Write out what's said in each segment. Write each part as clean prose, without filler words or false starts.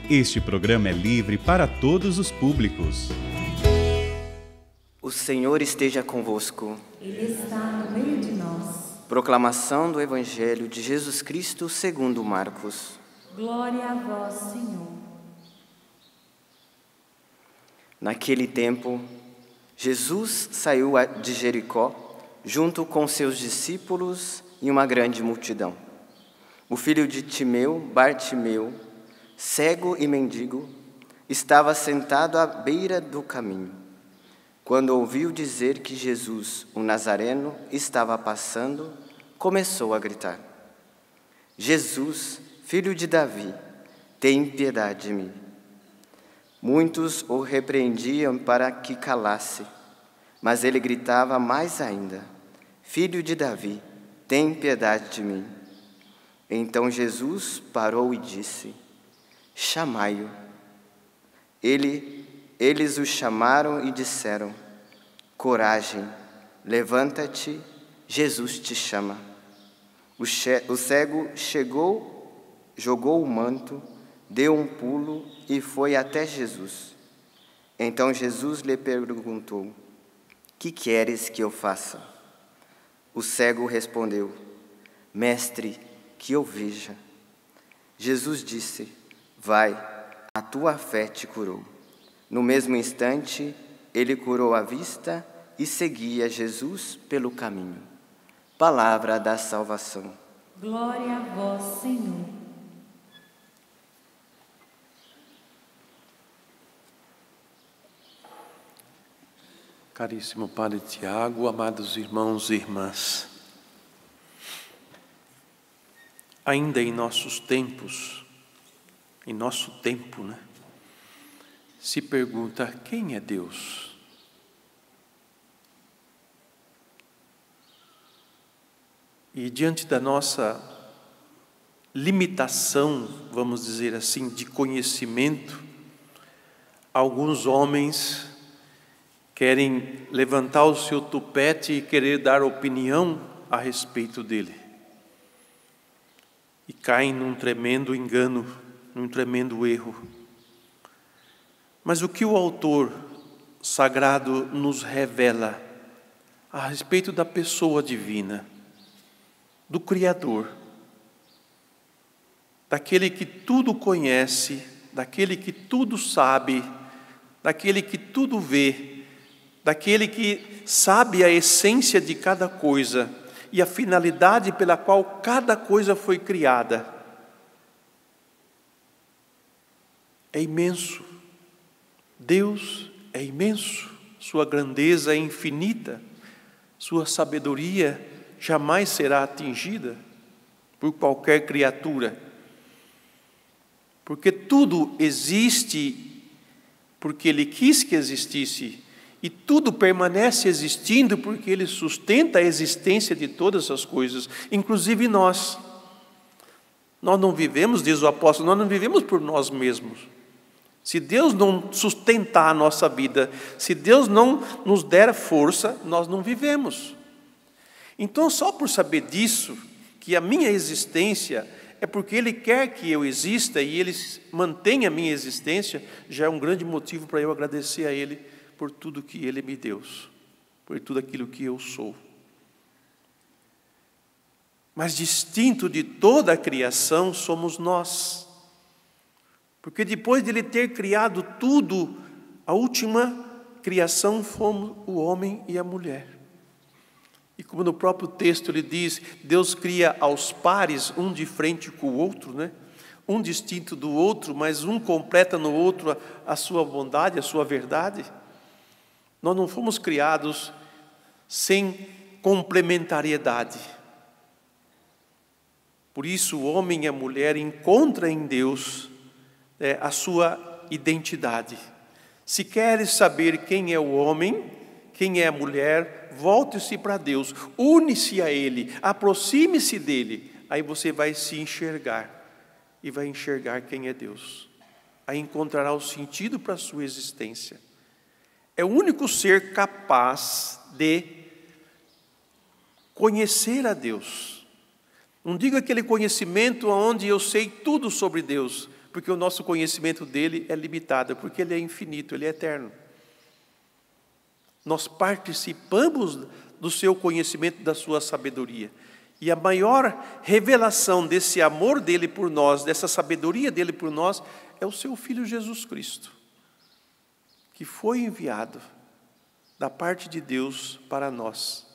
Este programa é livre para todos os públicos. O Senhor esteja convosco. Ele está no meio de nós. Proclamação do Evangelho de Jesus Cristo segundo Marcos. Glória a vós, Senhor. Naquele tempo, Jesus saiu de Jericó, junto com seus discípulos e uma grande multidão. O filho de Timeu, Bartimeu, cego e mendigo, estava sentado à beira do caminho. Quando ouviu dizer que Jesus, o Nazareno, estava passando, começou a gritar: Jesus, filho de Davi, tem piedade de mim. Muitos o repreendiam para que calasse, mas ele gritava mais ainda: Filho de Davi, tem piedade de mim. Então Jesus parou e disse: Chamai-o. Eles o chamaram e disseram: Coragem, levanta-te, Jesus te chama. O cego jogou o manto, deu um pulo e foi até Jesus. Então Jesus lhe perguntou: Que queres que eu faça? O cego respondeu: Mestre, que eu veja. Jesus disse: Vai, a tua fé te curou. No mesmo instante, ele curou a vista e seguia Jesus pelo caminho. Palavra da salvação. Glória a vós, Senhor. Caríssimo Padre Tiago, amados irmãos e irmãs, ainda em nossos tempos, em nosso tempo, né, se pergunta: quem é Deus? E diante da nossa limitação, vamos dizer assim, de conhecimento, alguns homens querem levantar o seu tupete e querer dar opinião a respeito dele. E caem num tremendo engano, num tremendo erro. Mas o que o autor sagrado nos revela a respeito da pessoa divina, do Criador, daquele que tudo conhece, daquele que tudo sabe, daquele que tudo vê, daquele que sabe a essência de cada coisa e a finalidade pela qual cada coisa foi criada. É imenso. Deus é imenso, sua grandeza é infinita, sua sabedoria jamais será atingida por qualquer criatura, porque tudo existe porque Ele quis que existisse, e tudo permanece existindo porque Ele sustenta a existência de todas as coisas, inclusive nós. Nós não vivemos, diz o apóstolo, nós não vivemos por nós mesmos. Se Deus não sustentar a nossa vida, se Deus não nos der força, nós não vivemos. Então, só por saber disso, que a minha existência é porque Ele quer que eu exista e Ele mantém a minha existência, já é um grande motivo para eu agradecer a Ele por tudo que Ele me deu, por tudo aquilo que eu sou. Mas distinto de toda a criação somos nós. Porque depois de Ele ter criado tudo, a última criação fomos o homem e a mulher. E como no próprio texto ele diz, Deus cria aos pares, um de frente com o outro, né? Um distinto do outro, mas um completa no outro a sua bondade, a sua verdade. Nós não fomos criados sem complementariedade. Por isso o homem e a mulher encontram em Deus a sua identidade. Se queres saber quem é o homem, quem é a mulher, volte-se para Deus, une-se a Ele, aproxime-se dEle, aí você vai se enxergar, e vai enxergar quem é Deus. Aí encontrará o sentido para a sua existência. É o único ser capaz de conhecer a Deus, Não digo aquele conhecimento onde eu sei tudo sobre Deus, porque o nosso conhecimento dele é limitado, porque ele é infinito, ele é eterno. Nós participamos do seu conhecimento, da sua sabedoria. E a maior revelação desse amor dele por nós, dessa sabedoria dele por nós, é o seu Filho Jesus Cristo, que foi enviado da parte de Deus para nós.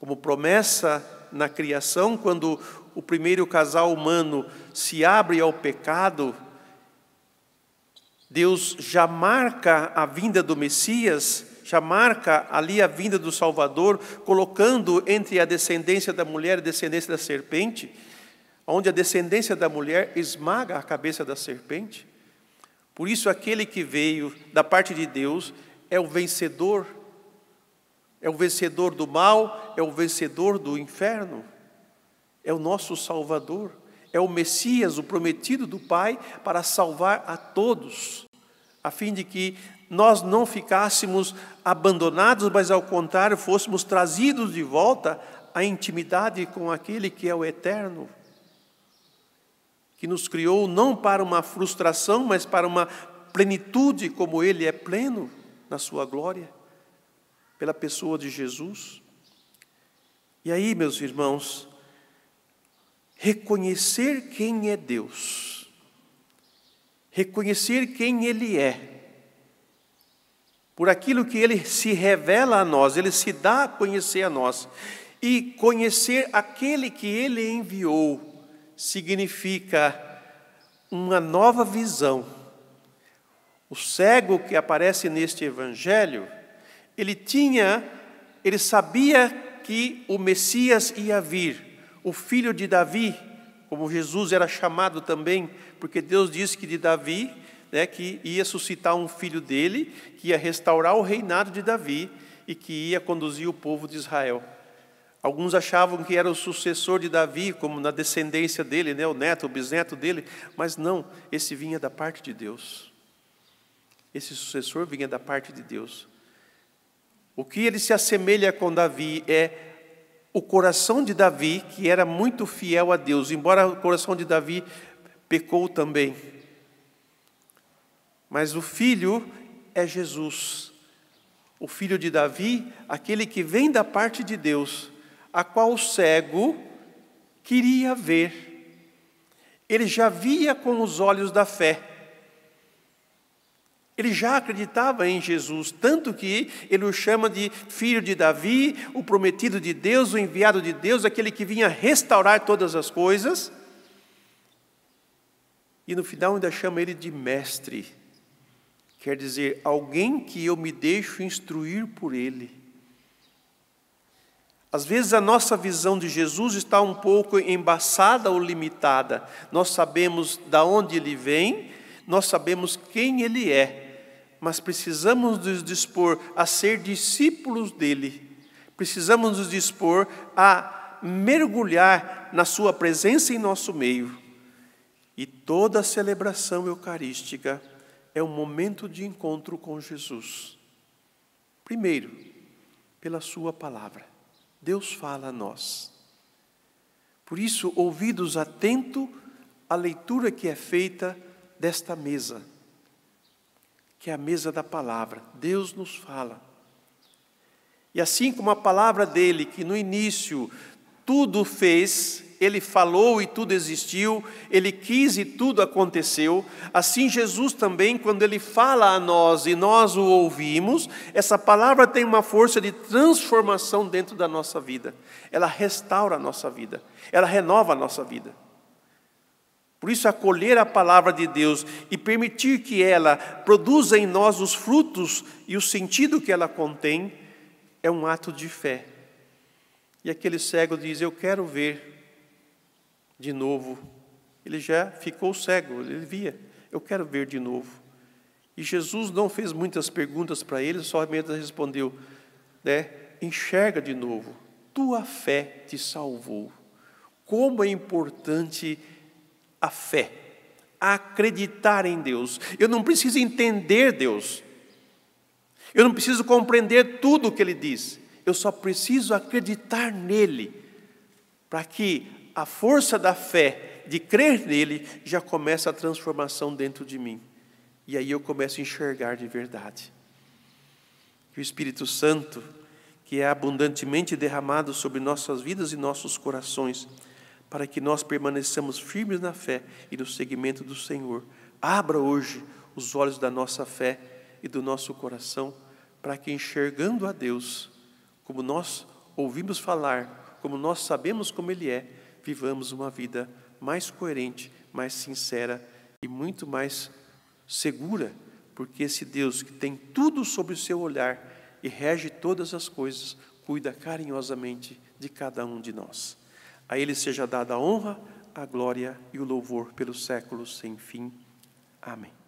Como promessa na criação, quando o primeiro casal humano se abre ao pecado, Deus já marca a vinda do Messias, já marca ali a vinda do Salvador, colocando entre a descendência da mulher e a descendência da serpente, onde a descendência da mulher esmaga a cabeça da serpente. Por isso, aquele que veio da parte de Deus é o vencedor do mal, é o vencedor do inferno, é o nosso Salvador, é o Messias, o prometido do Pai, para salvar a todos, a fim de que nós não ficássemos abandonados, mas ao contrário, fôssemos trazidos de volta à intimidade com aquele que é o eterno, que nos criou não para uma frustração, mas para uma plenitude, como ele é pleno na sua glória, pela pessoa de Jesus. E aí, meus irmãos, reconhecer quem é Deus, reconhecer quem Ele é, por aquilo que Ele se revela a nós, Ele se dá a conhecer a nós, e conhecer aquele que Ele enviou, significa uma nova visão. O cego que aparece neste Evangelho, ele sabia que o Messias ia vir, o filho de Davi, como Jesus era chamado também, porque Deus disse que de Davi, que ia suscitar um filho dele, que ia restaurar o reinado de Davi e que ia conduzir o povo de Israel. Alguns achavam que era o sucessor de Davi, como na descendência dele, o neto, o bisneto dele, mas não, esse vinha da parte de Deus. Esse sucessor vinha da parte de Deus. O que ele se assemelha com Davi é o coração de Davi, que era muito fiel a Deus, embora o coração de Davi pecou também. Mas o filho é Jesus, o filho de Davi, aquele que vem da parte de Deus, a qual o cego queria ver. Ele já via com os olhos da fé. Ele já acreditava em Jesus, tanto que ele o chama de filho de Davi, o prometido de Deus, o enviado de Deus, aquele que vinha restaurar todas as coisas. E no final ainda chama ele de mestre, quer dizer, alguém que eu me deixo instruir por ele. Às vezes a nossa visão de Jesus está um pouco embaçada ou limitada. Nós sabemos de onde ele vem, nós sabemos quem ele é, mas precisamos nos dispor a ser discípulos dele. Precisamos nos dispor a mergulhar na sua presença em nosso meio. E toda a celebração eucarística é um momento de encontro com Jesus. Primeiro, pela sua palavra. Deus fala a nós. Por isso, ouvidos atentos à leitura que é feita desta mesa, que é a mesa da palavra. Deus nos fala. E assim como a palavra dele, que no início tudo fez, ele falou e tudo existiu, ele quis e tudo aconteceu, assim Jesus também, quando ele fala a nós e nós o ouvimos, essa palavra tem uma força de transformação dentro da nossa vida. Ela restaura a nossa vida, ela renova a nossa vida. Por isso, acolher a palavra de Deus e permitir que ela produza em nós os frutos e o sentido que ela contém, é um ato de fé. E aquele cego diz, eu quero ver de novo. Ele já ficou cego, ele via, eu quero ver de novo. E Jesus não fez muitas perguntas para ele, somente respondeu, enxerga de novo, tua fé te salvou. Como é importante a fé, acreditar em Deus. Eu não preciso entender Deus, eu não preciso compreender tudo o que Ele diz, eu só preciso acreditar nele, para que a força da fé, de crer nele, já começa a transformação dentro de mim. E aí eu começo a enxergar de verdade. Que o Espírito Santo, que é abundantemente derramado sobre nossas vidas e nossos corações, para que nós permaneçamos firmes na fé e no seguimento do Senhor, abra hoje os olhos da nossa fé e do nosso coração, para que, enxergando a Deus, como nós ouvimos falar, como nós sabemos como Ele é, vivamos uma vida mais coerente, mais sincera e muito mais segura, porque esse Deus que tem tudo sob o seu olhar e rege todas as coisas, cuida carinhosamente de cada um de nós. A Ele seja dada a honra, a glória e o louvor pelos séculos sem fim. Amém.